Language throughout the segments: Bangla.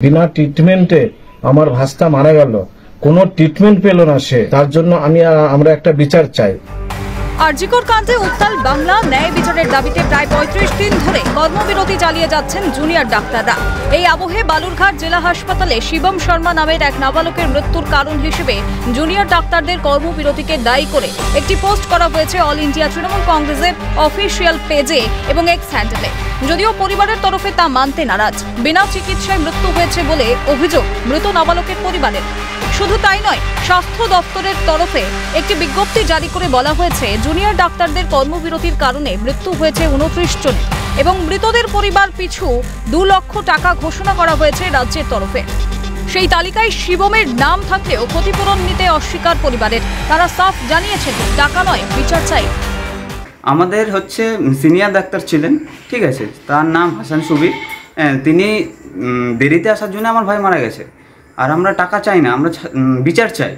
বিনা ট্রিটমেন্টে আমার ভাস্তা মারা গেল, কোনো ট্রিটমেন্ট পেল না সে, তার জন্য আমরা একটা বিচার চাই। আরজিকর কাণ্ডে উত্তাল বাংলা, ন্যায় বিচারের দাবিতে প্রায় ৩৫ দিন ধরে কর্মবিরতি চালিয়ে যাচ্ছেন জুনিয়র ডাক্তাররা। এই আবহে বালুরঘাট জেলা হাসপাতালে শিবম শর্মা নামের এক নাবালকের মৃত্যুর কারণ হিসেবে জুনিয়র ডাক্তারদের কর্মবিরতিকে দায়ী করে একটি পোস্ট করা হয়েছে অল ইন্ডিয়া তৃণমূল কংগ্রেসের অফিসিয়াল পেজে এবং এক্স হ্যান্ডেলে। যদিও পরিবারের তরফে তা মানতে নারাজ। বিনা চিকিৎসায় মৃত্যু হয়েছে বলে অভিযোগ মৃত নাবালকের পরিবারের। শুধু তাই নয়, স্বাস্থ্য দপ্তরের তরফে একটি বিজ্ঞপ্তি জারি করে বলা হয়েছে জুনিয়র ডাক্তারদের কর্মবিরতির কারণে মৃত্যু হয়েছে 29 জনের এবং মৃতদের পরিবার পিছু 2 লক্ষ টাকা ঘোষণা করা হয়েছে রাজ্যের তরফে। সেই তালিকায় শিবমের নাম থাকলেও ক্ষতিপূরণ নিতে অস্বীকার পরিবারের। তারা সাফ জানিয়েছেন টাকা নয়, বিচার চাই। আমাদের হচ্ছে সিনিয়র ডাক্তার ছিলেন, ঠিক আছে, তার নাম হাসান সুবীর। তিনি দেরিতে আসার জন্য আমার ভাই মারা গেছে, আর আমরা টাকা চাই না, আমরা বিচার চাই।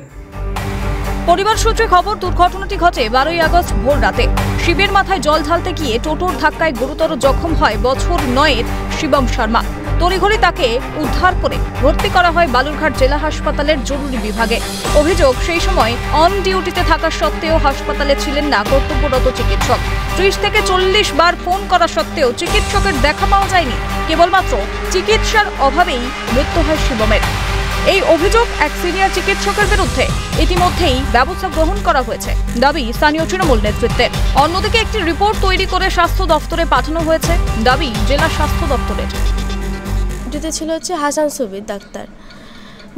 পরিবার সূত্রে খবর, দুর্ঘটনাটি ঘটে 12ই আগস্ট ভোর রাতে। শিবের মাথায় জল ঢালতে গিয়ে টোটোর ধাক্কায় গুরুতর জখম হয় বছর 9-এর শিবম শর্মা। তড়িঘড়ি তাকে উদ্ধার করে ভর্তি করা হয় বালুরঘাট জেলা হাসপাতালের জরুরি বিভাগে। অভিযোগ, সেই সময় অন ডিউটিতে থাকা সত্ত্বেও হাসপাতালে ছিলেন না কর্তব্যরত চিকিৎসক। 30 থেকে 40 বার ফোন করা সত্ত্বেও চিকিৎসকের দেখা পাওয়া যায়নি। কেবলমাত্র চিকিৎসার অভাবেই মৃত্যু হয় শিবমের। এই অভিযোগ এক সিনিয়র চিকিৎসকের বিরুদ্ধে ইতিমধ্যেই ব্যবস্থা গ্রহণ করা হয়েছে দাবি স্থানীয় তৃণমূল নেতৃত্বের। অন্যদিকে একটি রিপোর্ট তৈরি করে স্বাস্থ্য দপ্তরে পাঠানো হয়েছে দাবি জেলা স্বাস্থ্য দপ্তরের। যেতে ছিল হচ্ছে হাসান সুবীর ডাক্তার।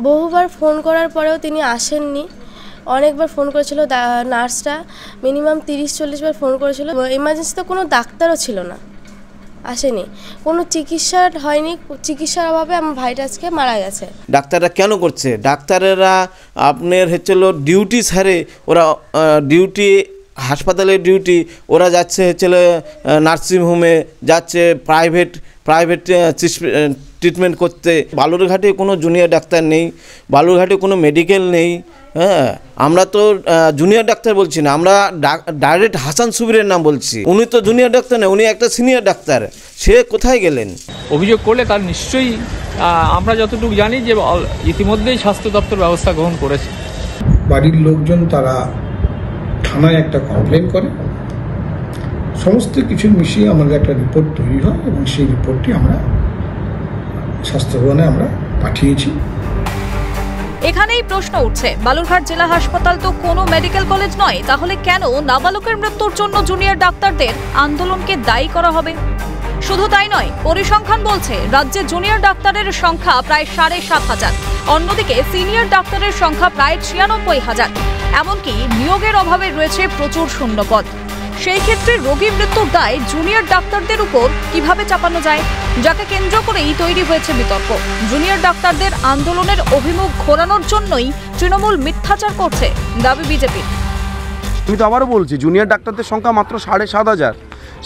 বহুবার ফোন করার পরেও তিনি আসেননি। অনেকবার ফোন করেছিল নার্সরা, মিনিমাম 30-40 বার ফোন করেছিল। এমার্জেন্সিতে কোনো ডাক্তারও ছিল না, আসেনি, কোনো চিকিৎসা হয়নি। চিকিৎসার অভাবে আমার ভাইটা আজকে মারা গেছে। ডাক্তাররা কেন করছে? ডাক্তারেরা আপনার হচ্ছিল ডিউটি সারে, ওরা ডিউটি হাসপাতালের ডিউটি, ওরা যাচ্ছে হচ্ছিল নার্সিংহোমে, যাচ্ছে প্রাইভেট ট্রিটমেন্ট করতে। বালুরঘাটে কোনো জুনিয়র ডাক্তার নেই, বালুরঘাটে কোনো মেডিকেল নেই। হ্যাঁ, আমরা তো জুনিয়র ডাক্তার বলছি না, আমরা ডাইরেক্ট হাসান সুবীরের নাম বলছি। উনি তো জুনিয়র ডাক্তার না, উনি একটা সিনিয়র ডাক্তার। সে কোথায় গেলেন? অভিযোগ করলে তার নিশ্চয়ই আমরা যতটুকু জানি যে ইতিমধ্যেই স্বাস্থ্য দপ্তর ব্যবস্থা গ্রহণ করেছে। বাড়ির লোকজন তারা থানায় একটা কমপ্লেন করে, সমস্ত কিছু মিশিয়ে আমাদের একটা রিপোর্ট তৈরি হয় এবং সেই রিপোর্টটি আমরা স্বাস্থ্য ভবনে আমরা পাঠিয়েছি। এখানেই প্রশ্ন উঠছে, বালুরঘাট জেলা হাসপাতাল তো কোনো মেডিকেল কলেজ নয়, তাহলে কেন নাবালকের মৃত্যুর জন্য জুনিয়র ডাক্তারদের আন্দোলনকে দায়ী করা হবে? শুধু তাই নয়, পরিসংখ্যান বলছে রাজ্যে জুনিয়র ডাক্তারের সংখ্যা প্রায় 7,500। অন্যদিকে সিনিয়র ডাক্তারের সংখ্যা প্রায় 96,000। এমনকি নিয়োগের অভাবে রয়েছে প্রচুর শূন্যপদ। সেই ক্ষেত্রে রোগী মৃত্যুর দায় জুনিয়র ডাক্তারদের উপর কিভাবে চাপানো যায়, যাকে কেন্দ্র করেই তৈরি হয়েছে বিতর্ক। জুনিয়র ডাক্তারদের আন্দোলনের অভিমুখ ঘোরানোর জন্যই তৃণমূল মিথ্যাচার করছে দাবি বিজেপির। আমি তো আবারও বলছি, জুনিয়র ডাক্তারদের সংখ্যা মাত্র 7,500,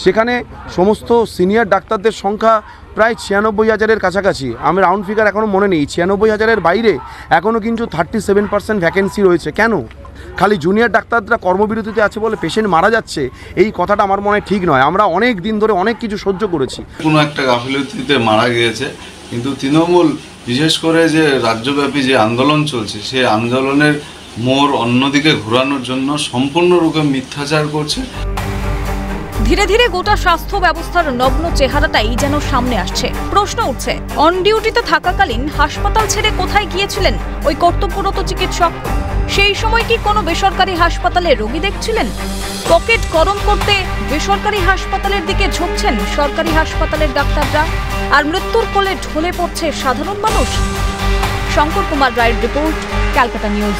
সেখানে সমস্ত সিনিয়র ডাক্তারদের সংখ্যা প্রায় 96,000-এর কাছাকাছি। আমি রাউন্ড ফিগার এখনও মনে নেই। 96,000-এর বাইরে এখনও কিন্তু 37% ভ্যাকেন্সি রয়েছে। কেন? খালি জুনিয়র ডাক্তাররা কর্মবিরতিতে আছে বলে পেশেন্ট মারা যাচ্ছে, এই কথাটা আমার মনে হয় ঠিক নয়। আমরা অনেক দিন ধরে অনেক কিছু সহ্য করেছি। কোনো একটা গাফিলতিতে মারা গিয়েছে, কিন্তু তৃণমূল বিশেষ করে যে রাজ্যব্যাপী যে আন্দোলন চলছে, সেই আন্দোলনের মোড় অন্যদিকে ঘোরানোর জন্য সম্পূর্ণরূপে মিথ্যাচার করছে। ধীরে ধীরে গোটা স্বাস্থ্য ব্যবস্থার নগ্ন চেহারাটাই যেন সামনে আসছে। প্রশ্ন উঠছে, অন ডিউটিতে থাকাকালীন হাসপাতাল ছেড়ে কোথায় গিয়েছিলেন ওই কর্তব্যরত চিকিৎসক? সেই সময় কি কোনো বেসরকারি হাসপাতালে রোগী দেখছিলেন? পকেট গরম করতে বেসরকারি হাসপাতালের দিকে ঝুঁকছেন সরকারি হাসপাতালের ডাক্তাররা, আর মৃত্যুর কোলে ঢলে পড়ছে সাধারণ মানুষ। শঙ্কর কুমার রায়ের রিপোর্ট, ক্যালকাটা নিউজ।